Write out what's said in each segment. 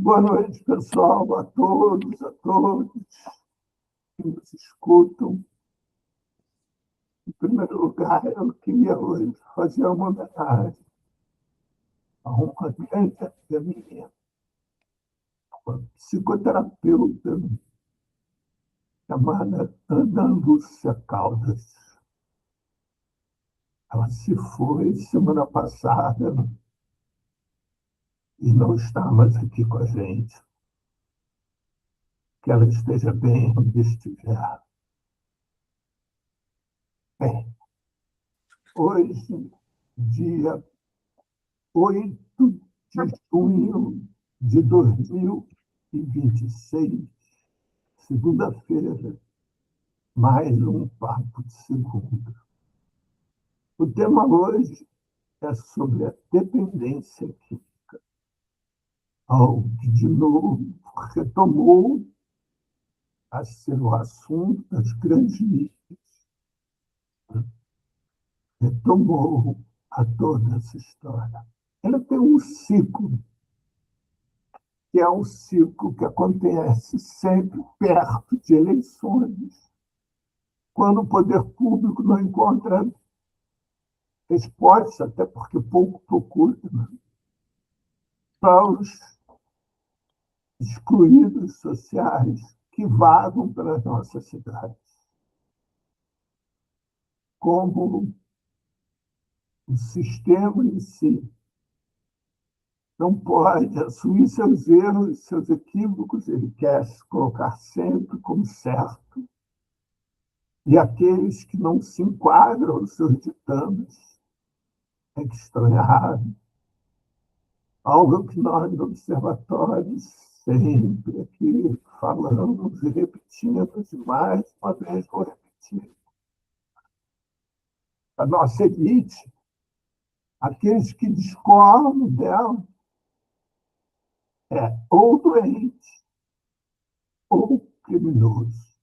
Boa noite, pessoal, a todos que nos escutam. Em primeiro lugar, eu queria hoje fazer uma homenagem a uma grande amiga minha, uma psicoterapeuta chamada Ana Lúcia Caldas. Ela se foi semana passada e não está mais aqui com a gente. Que ela esteja bem onde estiver. Bem, hoje, dia 8 de junho de 2026, segunda-feira, mais um Papo de Segunda. O tema hoje é sobre a dependência química, algo que, de novo, retomou a ser o assunto das grandes mídias, retomou a toda essa história. Ela tem um ciclo, que é um ciclo que acontece sempre perto de eleições, quando o poder público não encontra resposta, até porque pouco procura, né, para os excluídos sociais que vagam pelas nossas cidades. Como o sistema em si não pode assumir seus erros, seus equívocos, ele quer se colocar sempre como certo, e aqueles que não se enquadram aos seus ditames é que estão errados. Algo que nós, no observatório, sempre aqui falamos e repetimos, e mais uma vez vou repetir. A nossa elite, aqueles que discordam dela, é ou doente ou criminoso.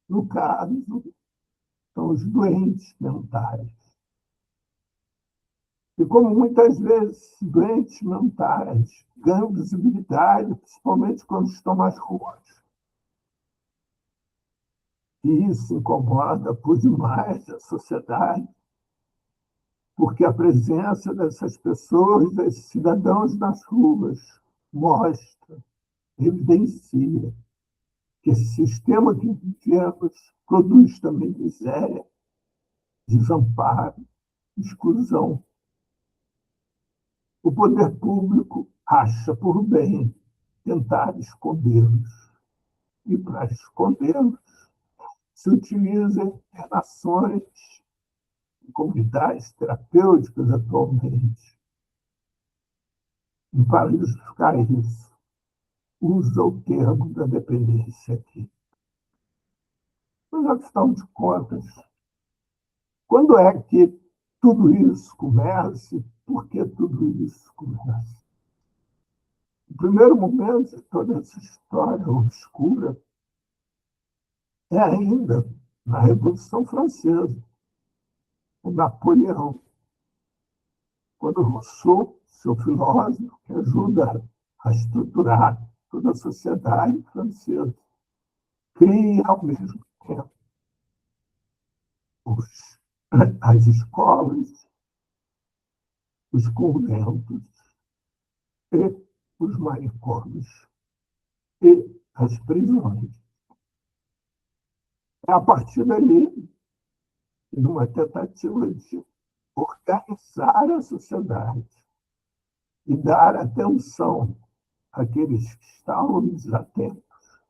No caso, são os doentes mentais. E como muitas vezes doentes mentais ganham visibilidade, principalmente quando estão nas ruas, e isso incomoda por demais a sociedade, porque a presença dessas pessoas, desses cidadãos nas ruas, mostra, evidencia que esse sistema que vivemos produz também miséria, desamparo, exclusão. O poder público acha por bem tentar escondê-los. E, para escondê-los, se utiliza internações em comunidades terapêuticas atualmente. E, para justificar isso, usa o termo da dependência aqui. Mas, afinal de contas, quando é que tudo isso começa e por que tudo isso começa? O primeiro momento de toda essa história obscura é ainda na Revolução Francesa, o Napoleão, quando Rousseau, seu filósofo, que ajuda a estruturar toda a sociedade francesa, cria ao mesmo tempo as escolas, os conventos e os manicômios e as prisões. É a partir dali, numa tentativa de organizar a sociedade e dar atenção àqueles que estavam desatentos,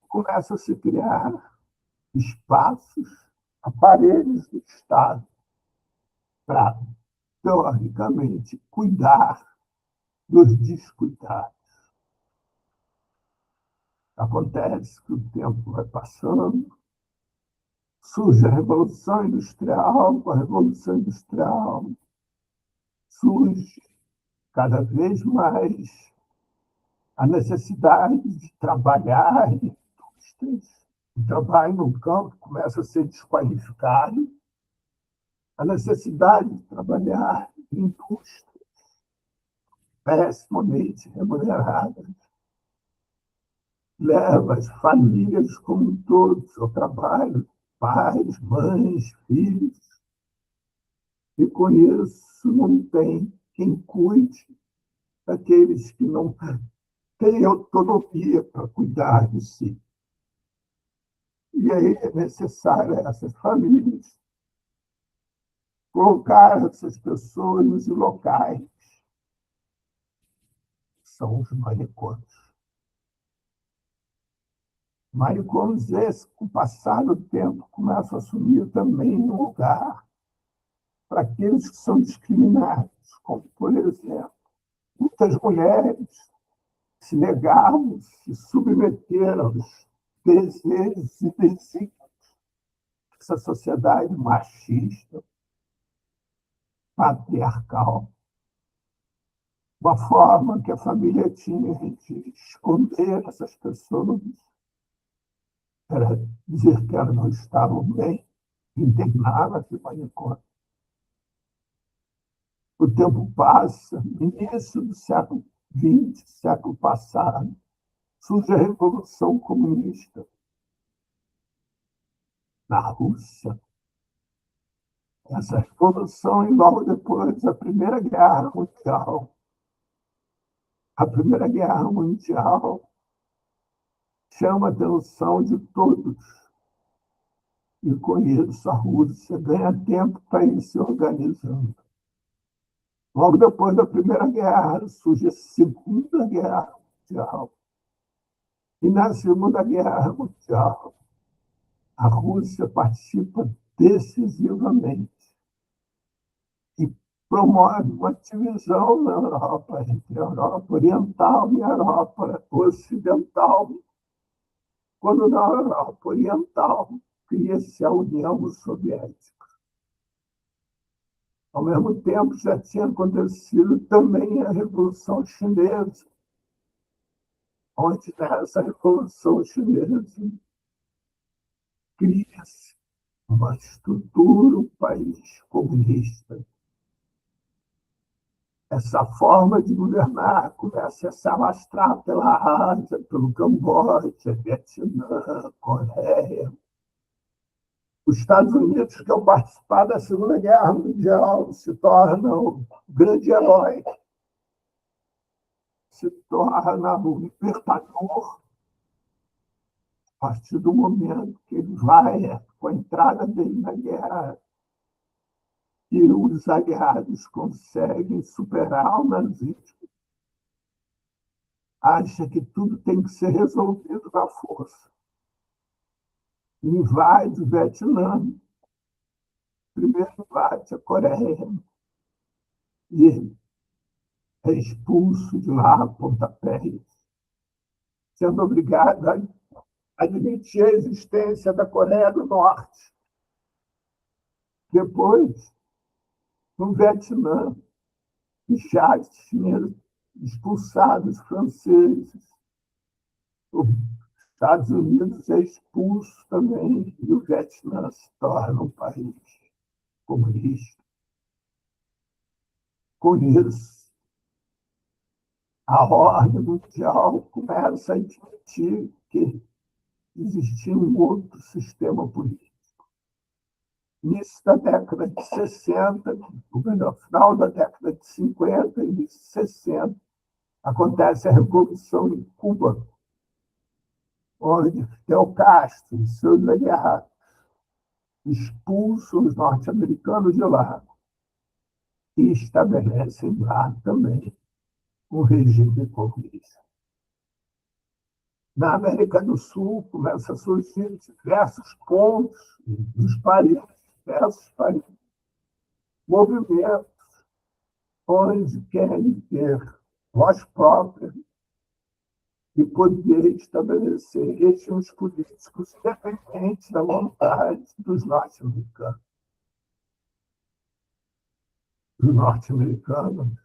começa a se criar espaços, aparelhos do Estado para, teoricamente, cuidar dos descuidados. Acontece que o tempo vai passando, surge a Revolução Industrial, com a Revolução Industrial surge cada vez mais a necessidade de trabalhar em indústrias. O trabalho no campo começa a ser desqualificado, a necessidade de trabalhar em indústrias pessimamente remuneradas, leva as famílias como um todo ao trabalho, pais, mães, filhos, e com isso não tem quem cuide daqueles que não têm autonomia para cuidar de si. E aí é necessário essas famílias colocar essas pessoas nos locais, que são os manicômios. Manicômios esses, com o passar do tempo, começam a assumir também um lugar para aqueles que são discriminados, como, por exemplo, muitas mulheres se negaram, se submeteram aos desejos e desígnios dessa sociedade machista, patriarcal, uma forma que a família tinha de esconder essas pessoas, era dizer que elas não estavam bem, interná-las de manicômio. O tempo passa, no início do século XX, século passado, surge a Revolução Comunista na Rússia. Essa revolução, e logo depois, a Primeira Guerra Mundial. A Primeira Guerra Mundial chama a atenção de todos. E, com isso, a Rússia ganha tempo para ir se organizando. Logo depois da Primeira Guerra, surge a Segunda Guerra Mundial. E, na Segunda Guerra Mundial, a Rússia participa decisivamente e promove uma divisão na Europa, entre a Europa Oriental e a Europa Ocidental, quando na Europa Oriental cria-se a União Soviética. Ao mesmo tempo, já tinha acontecido também a Revolução Chinesa, onde nessa Revolução Chinesa cria-se uma estrutura, um país comunista. Essa forma de governar começa a se alastrar pela Ásia, pelo Camboja, Vietnã, Coreia. Os Estados Unidos, que ao participar da Segunda Guerra Mundial, se tornam um grande herói, se torna um libertador a partir do momento que ele vai, com a entrada dele na guerra, e os aliados conseguem superar o nazismo, acha que tudo tem que ser resolvido na força. Invade o Vietnã, primeiro invade a Coreia, e é expulso de lá a pontapés, sendo obrigado a admitir a existência da Coreia do Norte. Depois, no Vietnã, já tinha expulsado os franceses. Os Estados Unidos é expulso também, e o Vietnã se torna um país comunista. Com isso, a ordem mundial começa a admitir que existia um outro sistema político. Início da década de 60, no final da década de 50 e início de 60, acontece a Revolução em Cuba, onde Fidel Castro e seus aliados expulsam os norte-americanos de lá e estabelecem lá também um regime comunista. Na América do Sul, começam a surgir diversos pontos dos países, diversos países, movimentos onde querem ter voz própria e poder estabelecer regimes políticos independentes da vontade dos norte-americanos. Os norte-americanos,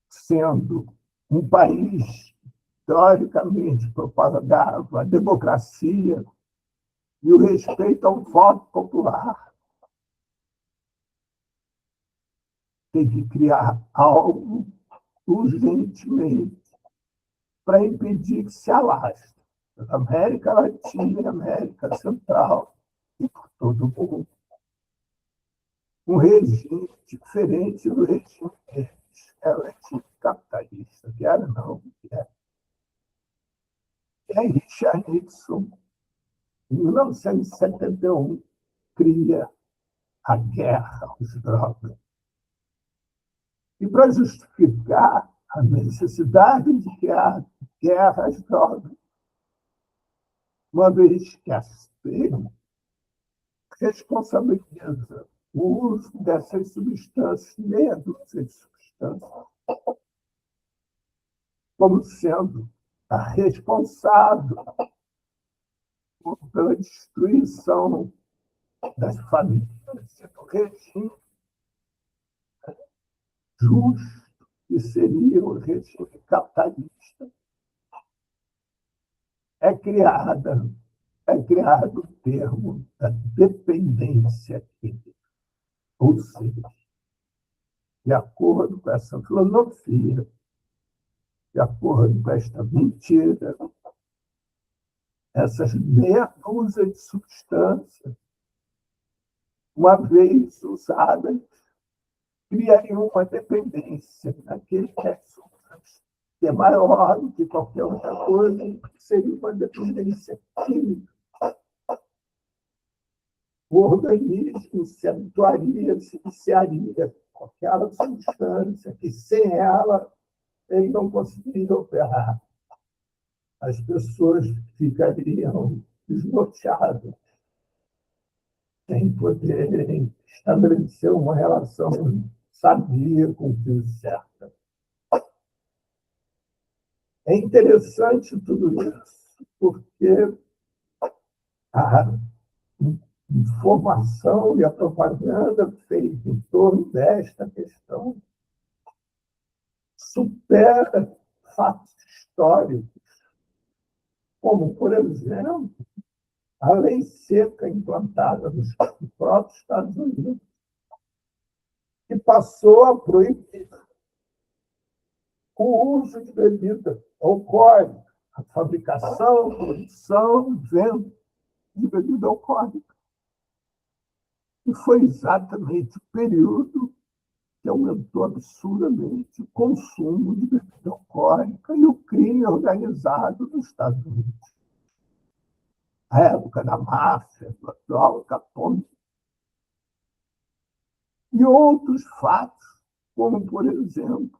sendo um país teoricamente propagava a democracia e o respeito ao voto popular, tem que criar algo urgentemente para impedir que se alastre pela América Latina e América Central e por todo o mundo. Um regime diferente do regime deles, que era o regime capitalista, que era não, que é. E aí Richard Nixon, em 1971, cria a guerra às drogas. E para justificar a necessidade de criar guerra às drogas, uma vez que a ele responsabiliza o uso dessas substâncias, meia dúzia de substâncias, como sendo a responsável pela destruição das famílias e do regime justo, que seria o regime capitalista, é criado o termo da dependência química. Ou seja, de acordo com essa filosofia, de acordo com esta mentira, essas meia dúzia de substâncias, uma vez usadas, criariam uma dependência naquele que é substância, que é maior do que qualquer outra coisa, que seria uma dependência química. O organismo se habituaria, se viciaria com aquela substância que, sem ela, ele não conseguiria operar. As pessoas ficariam desnorteadas, sem poderem estabelecer uma relação sadia com o que é certo. É interessante tudo isso, porque a informação e a propaganda feita em torno desta questão supera fatos históricos, como, por exemplo, a lei seca implantada nos próprios Estados Unidos, que passou a proibir o uso de bebida alcoólica, a fabricação, produção, venda de bebida alcoólica. E foi exatamente o período que aumentou absurdamente o consumo de bebida alcoólica e o crime organizado nos Estados Unidos. A época da máfia, do Al Capone. E outros fatos, como, por exemplo,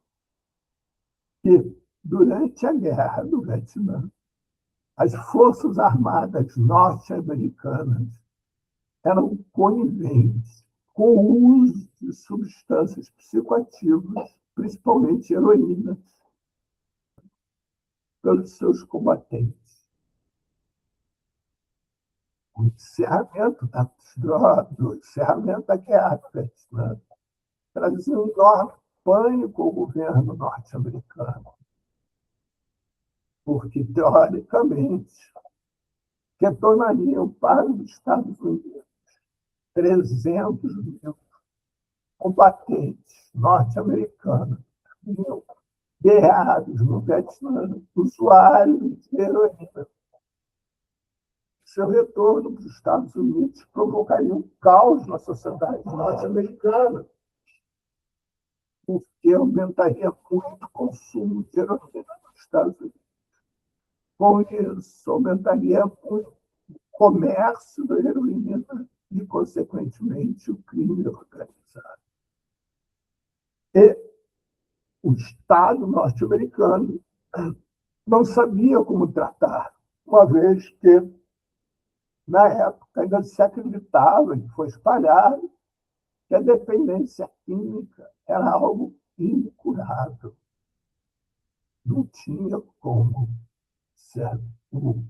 que durante a Guerra do Vietnã, as Forças Armadas norte-americanas eram coniventes com o uso de substâncias psicoativas, principalmente heroína, pelos seus combatentes. O encerramento do encerramento da guerra do Vietnã trazia um enorme pânico ao governo norte-americano, porque, teoricamente, retornariam para os Estados Unidos 300 mil combatentes norte-americanos guerreados no Vietnã, usuários de heroína. Seu retorno para os Estados Unidos provocaria um caos na sociedade norte-americana, porque aumentaria muito o consumo de heroína nos Estados Unidos. Com isso, aumentaria muito o comércio da heroína e, consequentemente, o crime organizado. E o Estado norte-americano não sabia como tratar, uma vez que, na época, ainda se acreditava, e foi espalhado, que a dependência química era algo incurável. Não tinha como ser o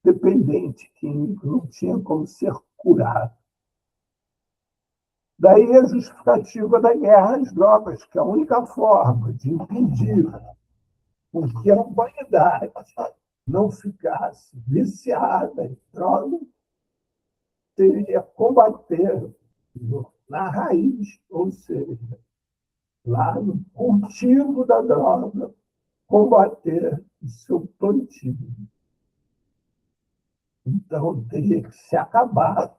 dependente químico, não tinha como ser curado. Daí a justificativa da guerra às drogas, que é a única forma de impedir que a humanidade não ficasse viciada em drogas seria combater na raiz, ou seja, lá no cultivo da droga, combater o seu plantio. Então, teria que se acabar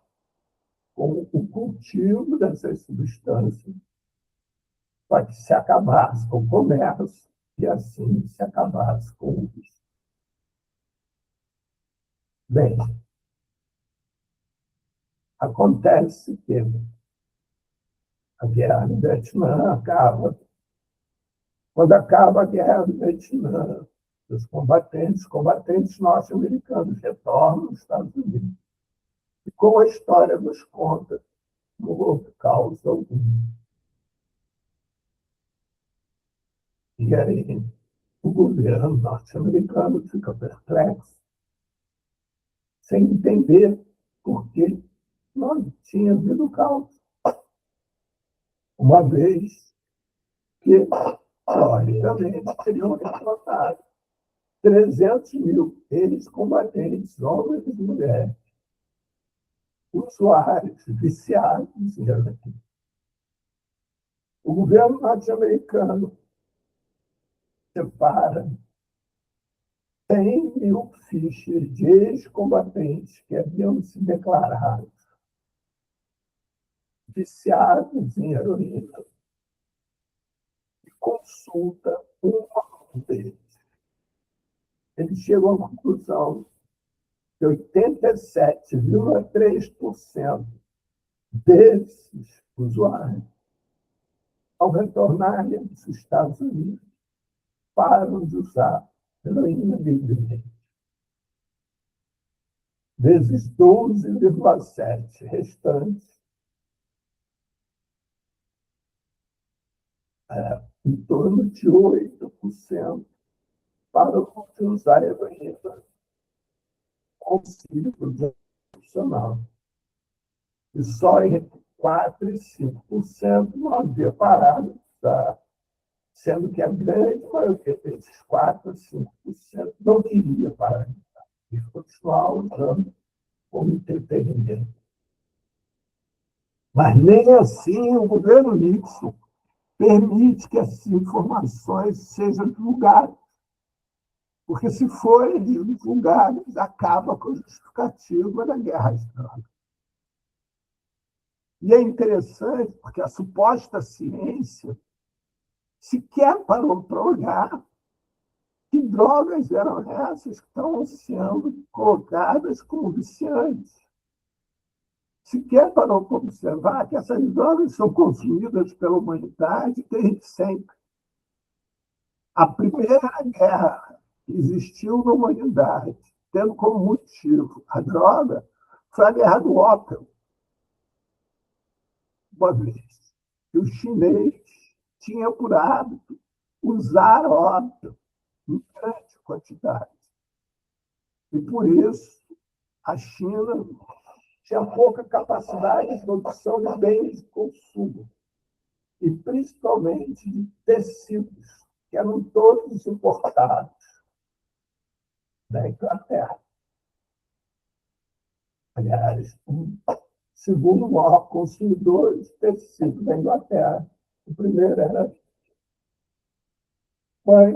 com o cultivo dessas substâncias, para que se acabasse com o comércio e, assim, se acabasse com o vício. Bem, acontece que a guerra do Vietnã acaba. Quando acaba a guerra do Vietnã, os combatentes norte-americanos retornam aos Estados Unidos. E como a história nos conta, não houve causa alguma. E aí o governo norte-americano fica perplexo, sem entender por que não tinha havido causa. Uma vez que, teoricamente, teriam derrotado 300 mil ex-combatentes, homens e mulheres, usuários, viciados em heroína. O governo norte-americano separa 100 mil fichas de ex-combatentes que haviam se declarado viciados em heroína e consulta um deles. Eles chegam à conclusão que 87,3% desses usuários, ao retornarem dos Estados Unidos, param de usar heroína livremente. Desses 12,7% restantes, em torno de 8% param de usar heroína com auxílio profissional. E só entre 4% e 5% não havia parado de usar, sendo que a grande maioria desses 4% a 5% não queria parar de usar, e continuar usando como entretenimento. Mas nem assim o governo Nixon permite que essas informações sejam divulgadas, porque se forem divulgadas, acaba com a justificativa da guerra às drogas. E é interessante porque a suposta ciência sequer parou para olhar que drogas eram essas que estão sendo colocadas como viciantes. Sequer parou para observar que essas drogas são consumidas pela humanidade desde sempre. A primeira guerra que existiu na humanidade, tendo como motivo a droga, foi a guerra do ópio, uma vez que o chinês tinha por hábito usar ópio em grande quantidade. E por isso a China tinha pouca capacidade de produção de bens de consumo, e principalmente de tecidos, que eram todos importados da Inglaterra. Aliás, o segundo maior consumidor de tecido da Inglaterra. O primeiro era. Mas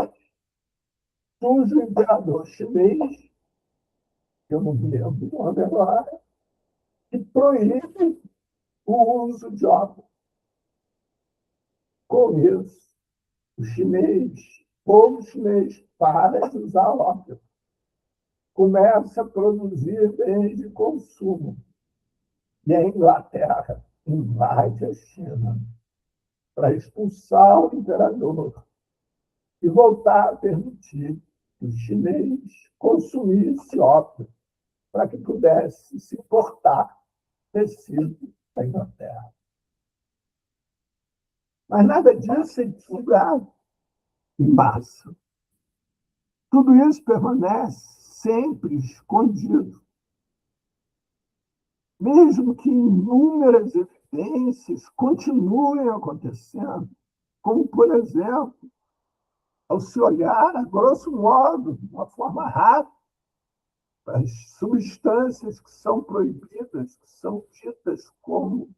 surge o imperador chinês, que eu não me lembro o nome agora, que proíbe o uso de ópio. Com isso, o povo chinês para de usar ópio, começa a produzir bens de consumo. E a Inglaterra invade a China para expulsar o imperador e voltar a permitir que os chineses consumissem ópio para que pudesse se importar tecido da Inglaterra. Mas nada disso é divulgado em massa. Tudo isso permanece sempre escondido, mesmo que inúmeras evidências continuem acontecendo, como, por exemplo, ao se olhar, a grosso modo, de uma forma rápida, as substâncias que são proibidas, que são tidas como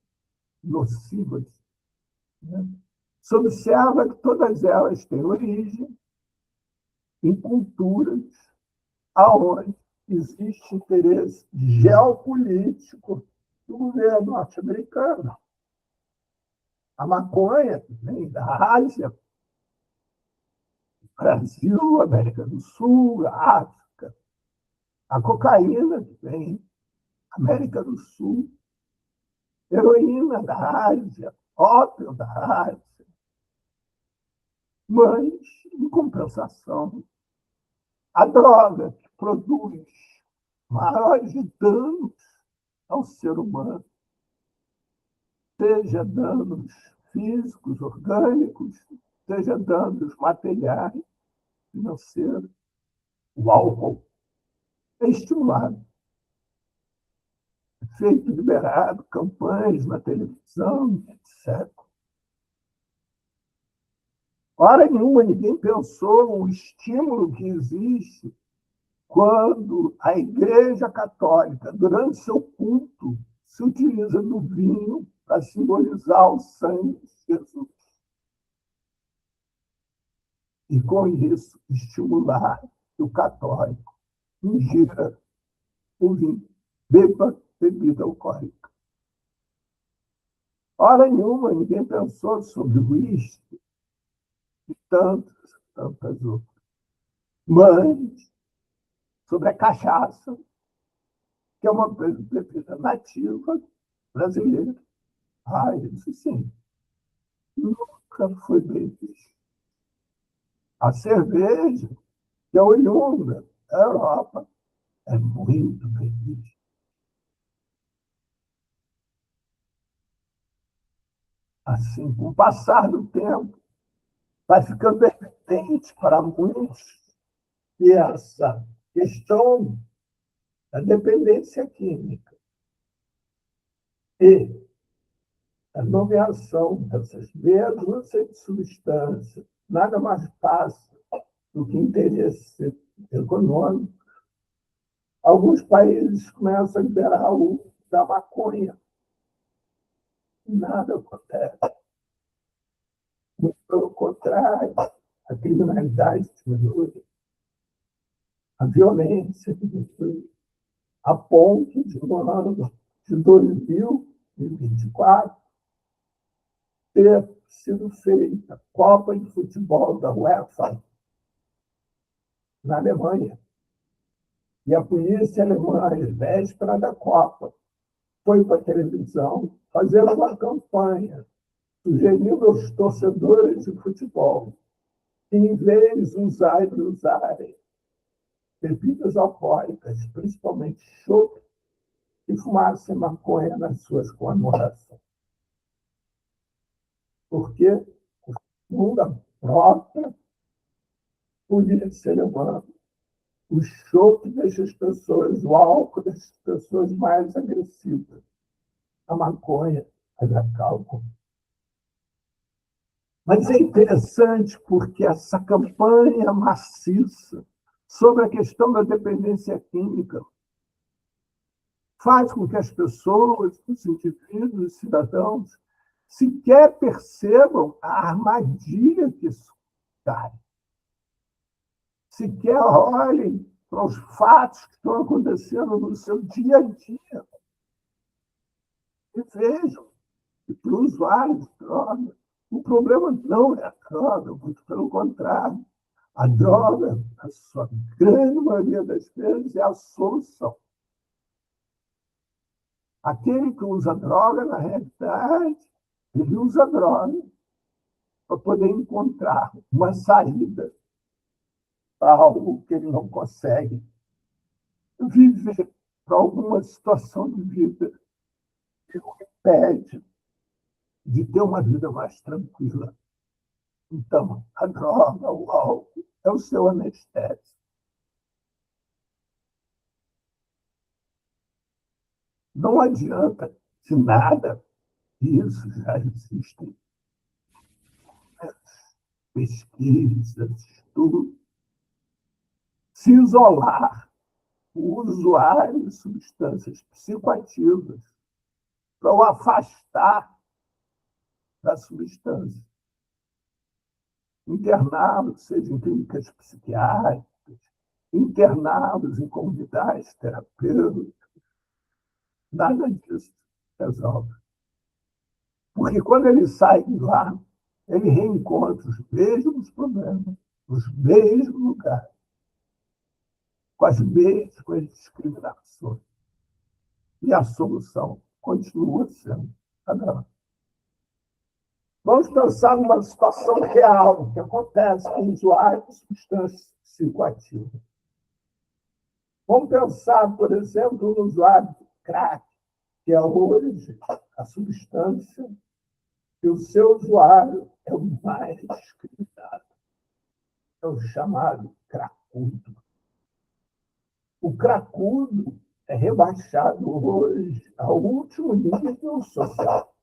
nocivas, né? Se observa que todas elas têm origem em culturas aonde existe interesse geopolítico do governo norte-americano. A maconha vem da Ásia, Brasil, América do Sul, África. A cocaína vem da América do Sul, heroína da Ásia, ópio da Ásia. Mas, em compensação, a droga que produz maiores danos ao ser humano, seja danos físicos, orgânicos, seja danos materiais, financeiros, o álcool é estimulado, é feito liberado, campanhas na televisão, etc. Hora nenhuma ninguém pensou no estímulo que existe quando a Igreja Católica, durante seu culto, se utiliza do vinho para simbolizar o sangue de Jesus. E, com isso, estimular o católico ingira o vinho, beba bebida alcoólica. Hora nenhuma ninguém pensou sobre o uísque e tantas outras. Mas sobre a cachaça, que é uma bebida nativa brasileira. Isso sim, nunca foi bem visto. A cerveja, que é oriunda da Europa, é muito bem vista. Assim, com o passar do tempo, vai ficando evidente para muitos que essa questão da dependência química e a nomeação dessas mesmas substâncias nada mais passa do que interesse econômico. Alguns países começam a liberar o uso da maconha. Nada acontece. Muito pelo contrário, a criminalidade diminui, a violência diminui, a ponto de, no ano de 2024, ter sido feita a Copa de Futebol da UEFA na Alemanha. E a polícia alemã, véspera da Copa, foi para a televisão fazer uma campanha sugerindo aos torcedores de futebol que, em vez de usarem bebidas alcoólicas, principalmente chope, e fumassem maconha nas suas comemorações. Porque, segundo a própria polícia alemã, o chope deixa as pessoas, o álcool deixa as pessoas mais agressivas. A maconha as acalma. Mas é interessante porque essa campanha maciça sobre a questão da dependência química faz com que as pessoas, os indivíduos, os cidadãos, sequer percebam a armadilha que isso cai. Sequer olhem para os fatos que estão acontecendo no seu dia a dia e vejam que, para o usuário de droga, o problema não é a droga, muito pelo contrário. A droga, na sua grande maioria das vezes, é a solução. Aquele que usa droga, na realidade, ele usa droga para poder encontrar uma saída para algo que ele não consegue viver, para alguma situação de vida que o impede de ter uma vida mais tranquila. Então, a droga, o álcool, é o seu anestésico. Não adianta de nada, isso já existem pesquisas, estudos, se isolar o usuário de substâncias psicoativas para o afastar da substância. interná-los, seja em clínicas psiquiátricas, interná-los em comunidades terapêuticas, nada disso resolve. Porque quando ele sai de lá, ele reencontra os mesmos problemas, os mesmos lugares, com as mesmas discriminações. E a solução continua sendo a droga. Vamos pensar numa situação real que acontece com usuários de substâncias psicoativas. Vamos pensar, por exemplo, no usuário de crack, que é hoje a substância que o seu usuário é o mais discriminado. É o chamado cracudo. O cracudo é rebaixado hoje ao último nível social.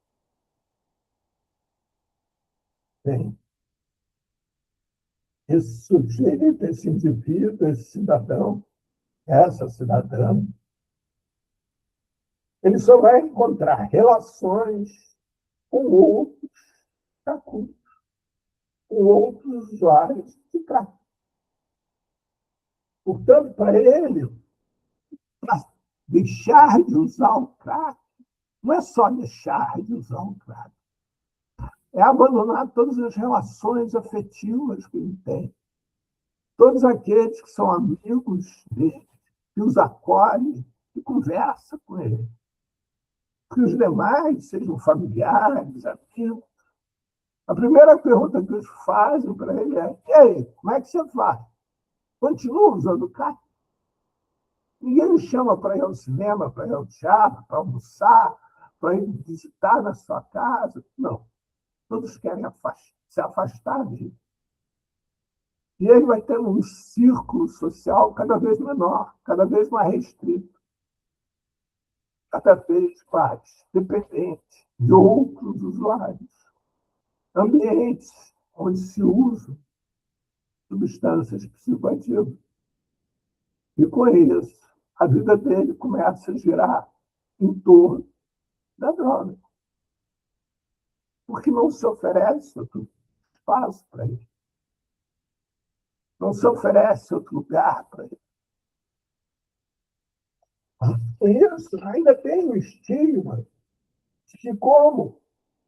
Bem, esse sujeito, esse indivíduo, esse cidadão, essa cidadã, ele só vai encontrar relações com outros cracudos, com outros usuários de crack. Portanto, para ele, para deixar de usar o crack, não é só deixar de usar o crack, é abandonar todas as relações afetivas que ele tem. Todos aqueles que são amigos dele, que os acolhem e conversa com ele. Que os demais sejam familiares, amigos. A primeira pergunta que eles fazem para ele é: e aí, como é que você faz? Continua usando crack? Ninguém me chama para ir ao cinema, para ir ao teatro, para almoçar, para ir visitar na sua casa. Não. Todos querem se afastar dele. E ele vai ter um círculo social cada vez menor, cada vez mais restrito, cada vez mais dependente de outros usuários. Ambientes onde se usam substâncias psicoativas. E com isso, a vida dele começa a girar em torno da droga. Porque não se oferece outro espaço para ele. Não se oferece outro lugar para ele. E isso ainda tem um estigma de como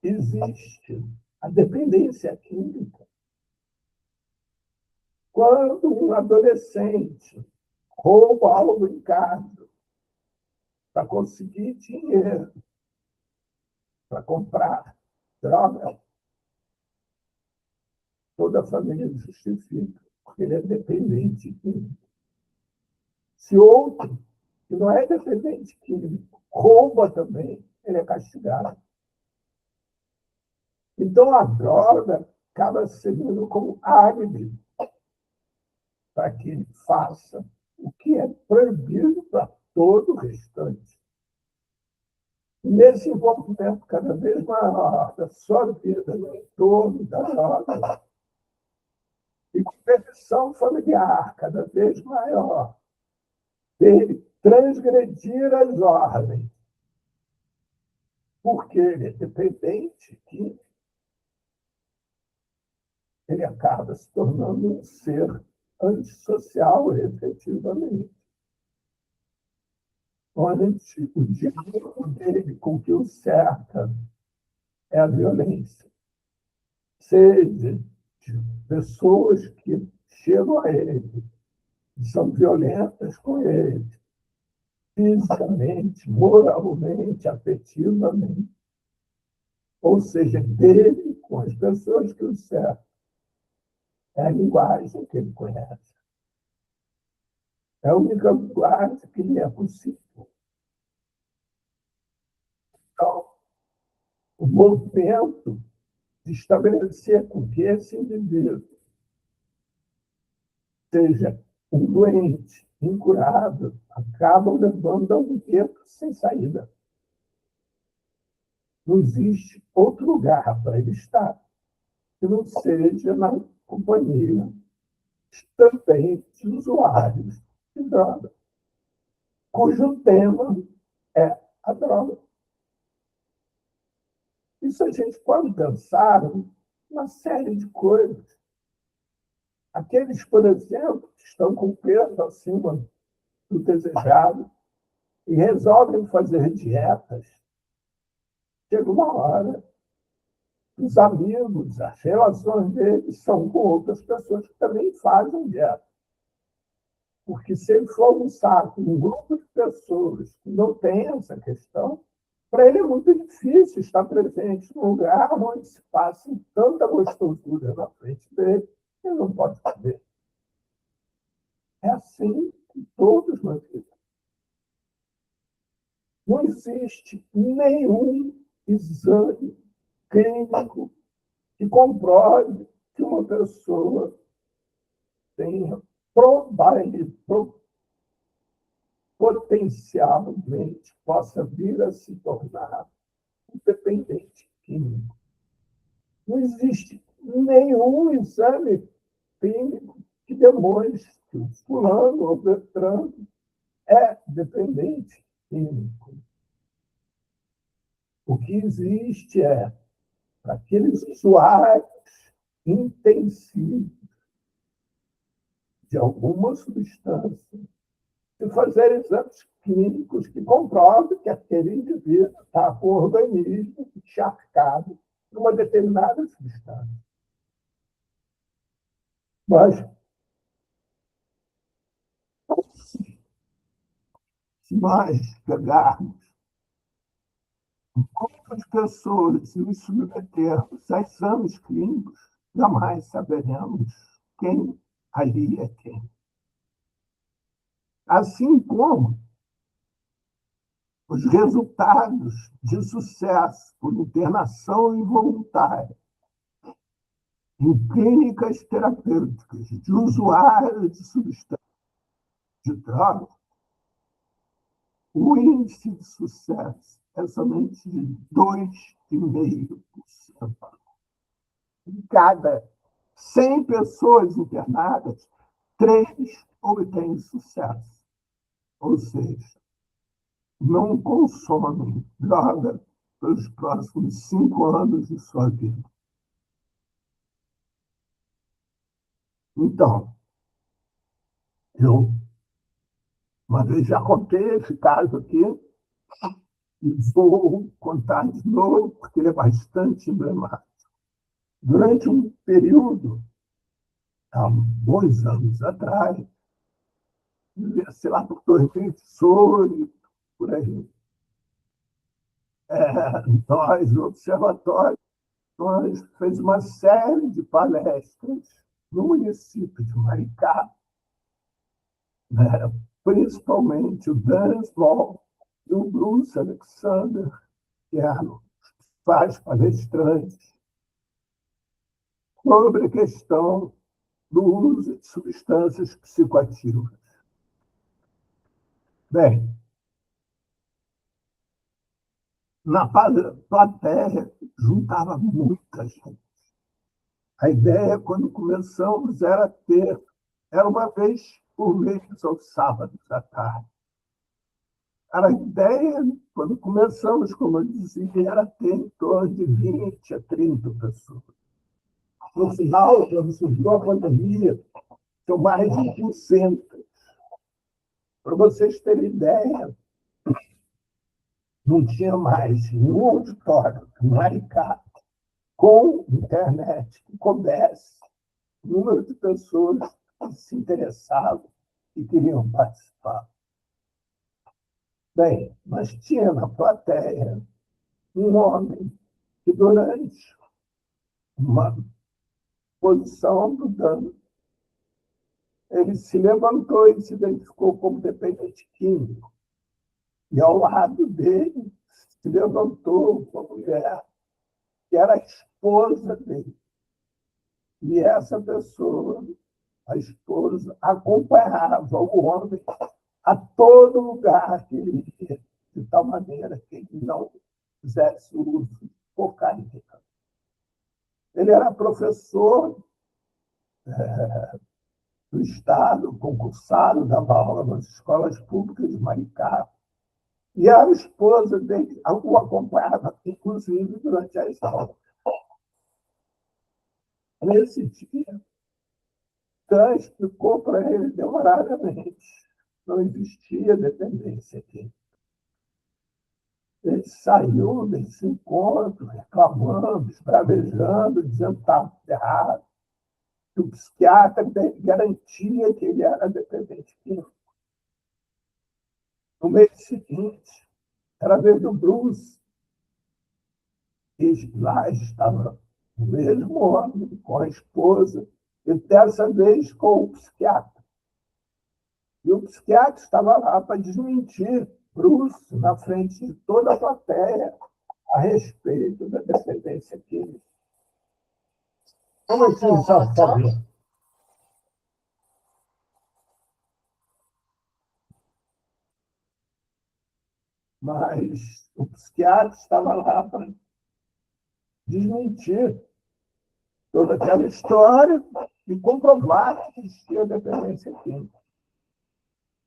existe a dependência química. Quando um adolescente rouba algo em casa para conseguir dinheiro, para comprar droga, toda a família justifica, porque ele é dependente químico. Se outro, que não é dependente químico, rouba também, ele é castigado. Então, a droga acaba servindo como álibi para que ele faça o que é proibido para todo o restante. E nesse envolvimento cada vez maior da sua vida no entorno da droga, e competição familiar cada vez maior, dele transgredir as ordens, porque ele é dependente, que ele acaba se tornando um ser antissocial, efetivamente. Onde o diálogo dele com que o cerca é a violência. Seja de pessoas que chegam a ele, são violentas com ele, fisicamente, moralmente, afetivamente. Ou seja, dele com as pessoas que o cercam. É a linguagem que ele conhece. É a única linguagem que lhe é possível. Então, o movimento de estabelecer com que esse indivíduo seja um doente, incurável, acaba levando a um beco sem saída. Não existe outro lugar para ele estar que não seja na companhia também de usuários de droga, cujo tema é a droga. Isso a gente pode pensar uma série de coisas. Aqueles, por exemplo, que estão com peso acima do desejado e resolvem fazer dietas, chega uma hora, os amigos, as relações deles são com outras pessoas que também fazem dieta. Porque se ele for almoçar com um grupo de pessoas que não tem essa questão, para ele é muito difícil estar presente num lugar onde se passa tanta gostosura na frente dele, ele não pode comer. É assim com todos na vida. Não existe nenhum exame clínico que comprove que uma pessoa tenha potencialmente possa vir a se tornar um dependente químico. Não existe nenhum exame clínico que demonstre que o fulano ou Beltrano é dependente químico. O que existe é, para aqueles usuários intensivos de alguma substância, de fazer exames clínicos que comprovem que aquele indivíduo está com o organismo encharcado por uma determinada substância. Mas, se nós pegarmos outras pessoas e os submetermos a exames clínicos, jamais saberemos quem ali é quem. Assim como os resultados de sucesso por internação involuntária em clínicas terapêuticas de usuários de substâncias de droga, o índice de sucesso é somente de 2,5%. Em cada 100 pessoas internadas, 3 obtêm sucesso. Ou seja, não consomem droga pelos próximos 5 anos de sua vida. Então, eu uma vez já contei esse caso aqui e vou contar de novo, porque ele é bastante emblemático. Durante um período, há bons anos atrás, sei lá, por 2018, por aí, nós, no Observatório, nós fez uma série de palestras no município de Maricá, né? Principalmente o Dan Small e o Bruce Alexander, que eram os palestrantes, sobre a questão do uso de substâncias psicoativas. Bem, na plateia juntava muita gente. A ideia, quando começamos, era uma vez por mês, aos sábados à tarde. A ideia, quando começamos, como eu dizia, era ter em torno de 20 a 30 pessoas. No final, quando surgiu a pandemia, são mais de 200. Para vocês terem ideia, não tinha mais nenhum auditório em Maricá com internet que coubesse o número de pessoas que se interessavam e queriam participar. Bem, mas tinha na plateia um homem que, durante uma posição do dano, ele se levantou e se identificou como dependente químico. E, ao lado dele, se levantou uma mulher que era a esposa dele. E essa pessoa, a esposa, acompanhava o homem a todo lugar que ele ia, de tal maneira que ele não fizesse uso de cocaína. Ele era professor do Estado, concursado, dava aula nas escolas públicas de Maricá, e a esposa dele o acompanhava, inclusive, durante as aulas. Nesse dia, Kant explicou para ele demoradamente. Não existia dependência aqui. Ele saiu desse encontro reclamando, esbravejando, dizendo que estava errado, que o psiquiatra garantia que ele era dependente químico. No mês seguinte, era a vez do Bruce, e lá estava o mesmo homem com a esposa, e dessa vez com o psiquiatra. E o psiquiatra estava lá para desmentir Bruce na frente de toda a plateia a respeito da dependência química. Como assim, só sabia? Mas o psiquiatra estava lá para desmentir toda aquela história e comprovar que existia dependência química.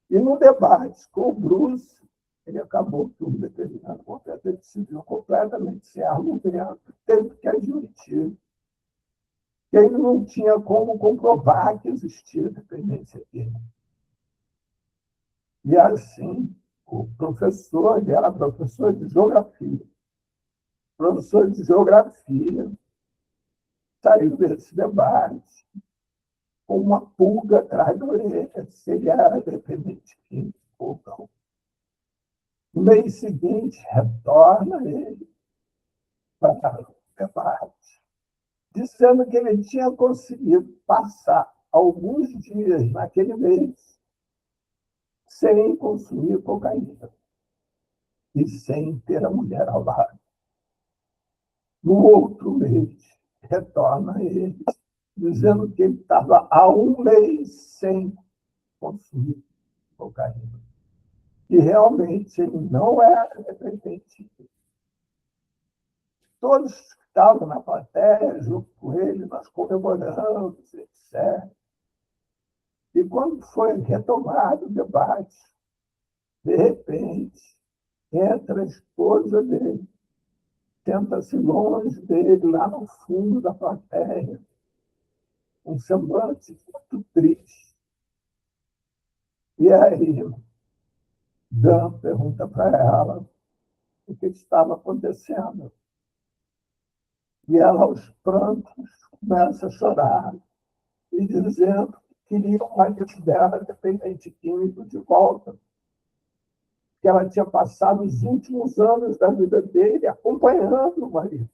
E no debate com o Bruce, ele acabou por um determinado momento, ele se viu completamente sem argumento, teve que admitir que ele não tinha como comprovar que existia dependência química. E assim, o professor, ele era professor de geografia. O professor de geografia saiu desse debate com uma pulga atrás da orelha, se ele era dependente químico ou não. No mês seguinte, retorna ele para o debate, dizendo que ele tinha conseguido passar alguns dias naquele mês sem consumir cocaína e sem ter a mulher ao lado. No outro mês, retorna ele, dizendo que ele estava há um mês sem consumir cocaína. E realmente ele não era dependente. Todos que estavam na plateia, junto com ele, nós comemoramos, etc. E quando foi retomado o debate, de repente, entra a esposa dele, senta-se longe dele, lá no fundo da plateia, um semblante muito triste. E aí, Dan pergunta para ela o que estava acontecendo. E ela, aos prantos, começa a chorar e dizendo que queria o marido dela, dependente químico, de volta. Que ela tinha passado os últimos anos da vida dele acompanhando o marido.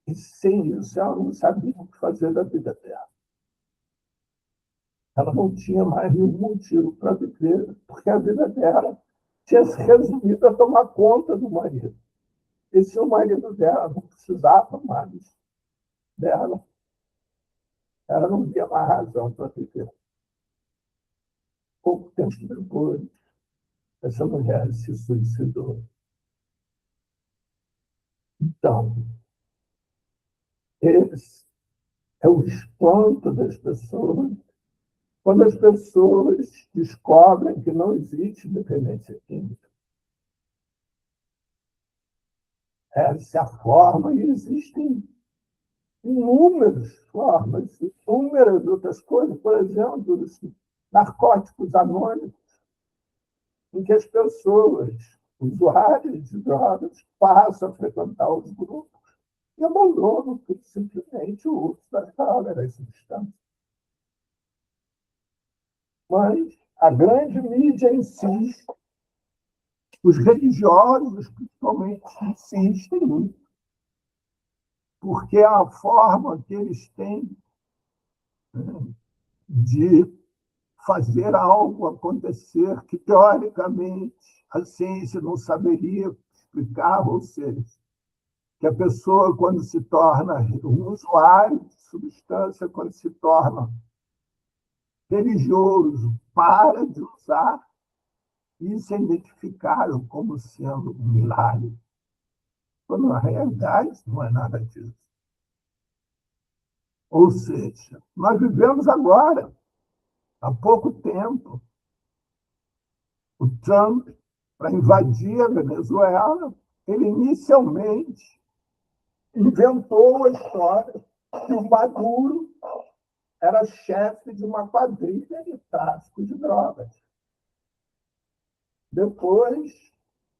E sem isso, ela não sabia o que fazer da vida dela. Ela não tinha mais nenhum motivo para viver, porque a vida dela tinha se resumido a tomar conta do marido. E se o marido dela não precisava mais dela, ela não tinha mais razão para viver. Pouco tempo depois, essa mulher se suicidou. Então, esse é o espanto das pessoas quando as pessoas descobrem que não existe dependência química. Essa é a forma, e existem inúmeras formas, inúmeras outras coisas, por exemplo, os narcóticos anônimos, em que as pessoas, usuários de drogas, passam a frequentar os grupos e abandonam simplesmente o uso das drogas, das substâncias. Mas a grande mídia insiste, os religiosos, principalmente, insistem muito, porque é a forma que eles têm, né, de fazer algo acontecer que, teoricamente, a ciência não saberia explicar, ou seja, que a pessoa, quando se torna um usuário de substância, quando se torna religioso, para de usar, isso é identificado como sendo um milagre, quando na realidade não é nada disso. Ou seja, nós vivemos agora, há pouco tempo, o Trump, para invadir a Venezuela, ele inicialmente inventou a história que o Maduro era chefe de uma quadrilha de tráfico de drogas. Depois,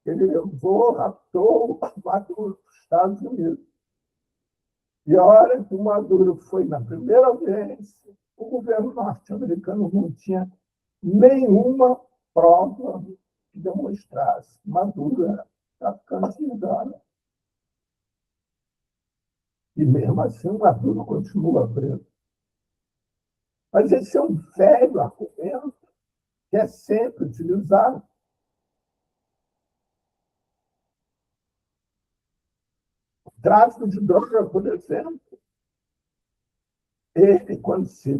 ele levou, raptou o Maduro para os Estados Unidos. E a hora que o Maduro foi na primeira audiência, o governo norte-americano não tinha nenhuma prova que demonstrasse que Maduro era traficante de drogas. E mesmo assim, o Maduro continua preso. Mas esse é um velho argumento que é sempre utilizado. O tráfico de droga, por exemplo, ele, quando se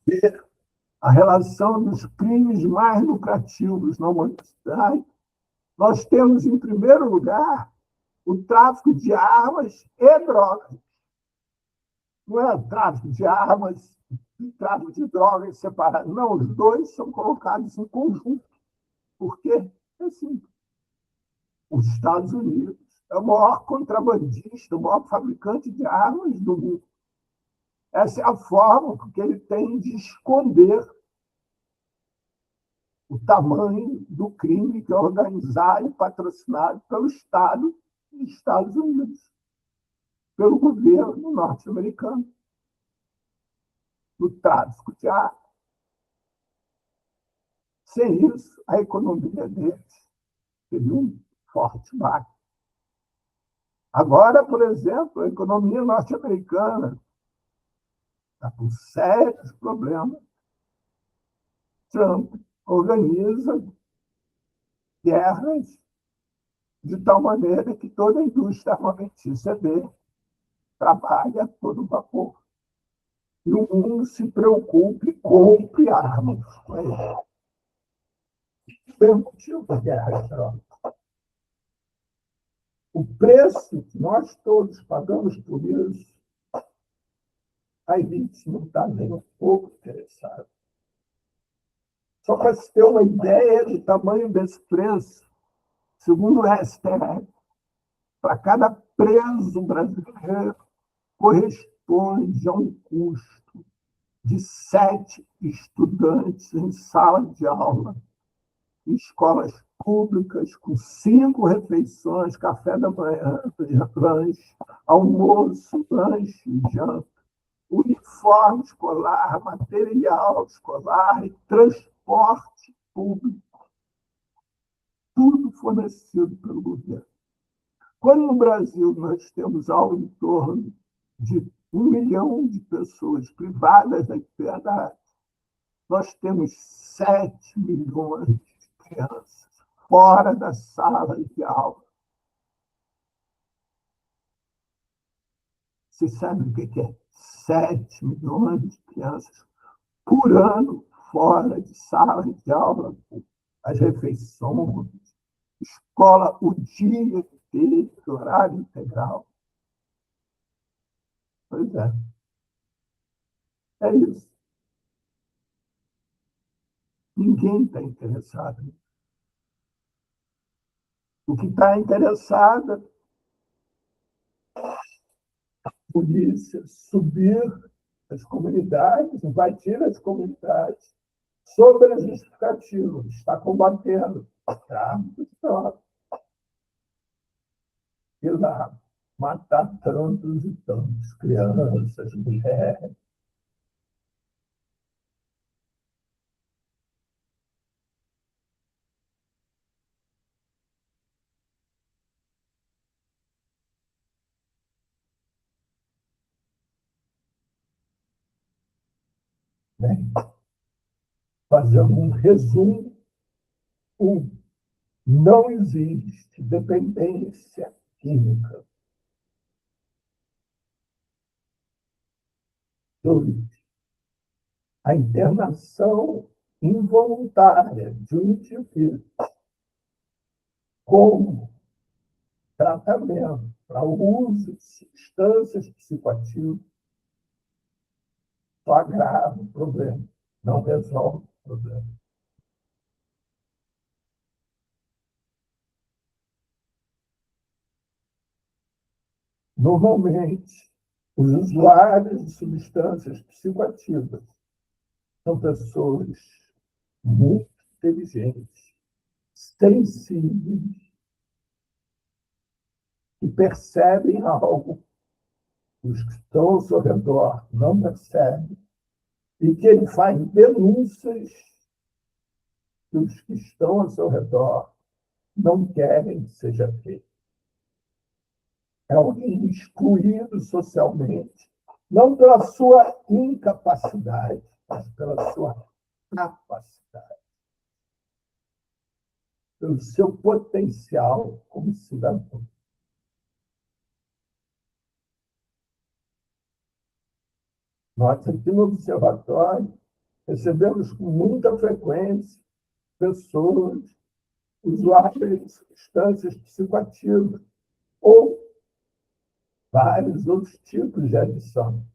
vê a relação dos crimes mais lucrativos na humanidade, nós temos, em primeiro lugar, o tráfico de armas e drogas. Não é tráfico de armas e tráfico de drogas separados. Não, os dois são colocados em conjunto. Por quê? É assim, os Estados Unidos é o maior contrabandista, o maior fabricante de armas do mundo. Essa é a forma que ele tem de esconder o tamanho do crime que é organizado e patrocinado pelo Estado dos Estados Unidos, pelo governo norte-americano, no tráfico de armas. Sem isso, a economia deles teria um forte baque. Agora, por exemplo, a economia norte-americana está com sérios problemas. Trump organiza guerras de tal maneira que toda a indústria armamentícia dele trabalha a todo vapor. E o mundo se preocupe e compre armas. Foi o motivo da guerra. O preço que nós todos pagamos por isso, a elite não está nem um pouco interessada. Só para se ter uma ideia do tamanho desse preço, segundo o STF, para cada preso brasileiro corresponde a um custo de 7 estudantes em sala de aula, em escolas públicas, com 5 refeições, café da manhã, lanche, almoço, lanche e janta, uniforme escolar, material escolar e transporte público, tudo fornecido pelo governo. Quando no Brasil nós temos algo em torno de 1 milhão de pessoas privadas da liberdade, nós temos 7 milhões de crianças fora da sala de aula. Você sabe o que é 7 milhões de crianças por ano fora de sala de aula? As refeições, escola o dia inteiro, horário integral. Pois é isso. Ninguém está interessado. O que está interessado é a polícia subir as comunidades, invadir as comunidades, sob a justificativa, está combatendo o tráfico de drogas. E lá, matar tantos e tantos crianças, mulheres. Bem, fazendo um resumo, não existe dependência química. 2, a internação involuntária de um indivíduo como tratamento para o uso de substâncias psicoativas só agrava o problema, não resolve o problema. Normalmente, Os usuários de substâncias psicoativas são pessoas muito inteligentes, sensíveis, que percebem algo que os que estão ao seu redor não percebem, e que ele faz denúncias que os que estão ao seu redor não querem que seja feito. É alguém excluído socialmente, não pela sua incapacidade, mas pela sua capacidade, pelo seu potencial como cidadão. Nós, aqui no Observatório, recebemos com muita frequência pessoas usuárias de substâncias psicoativas ou vários outros tipos de adição.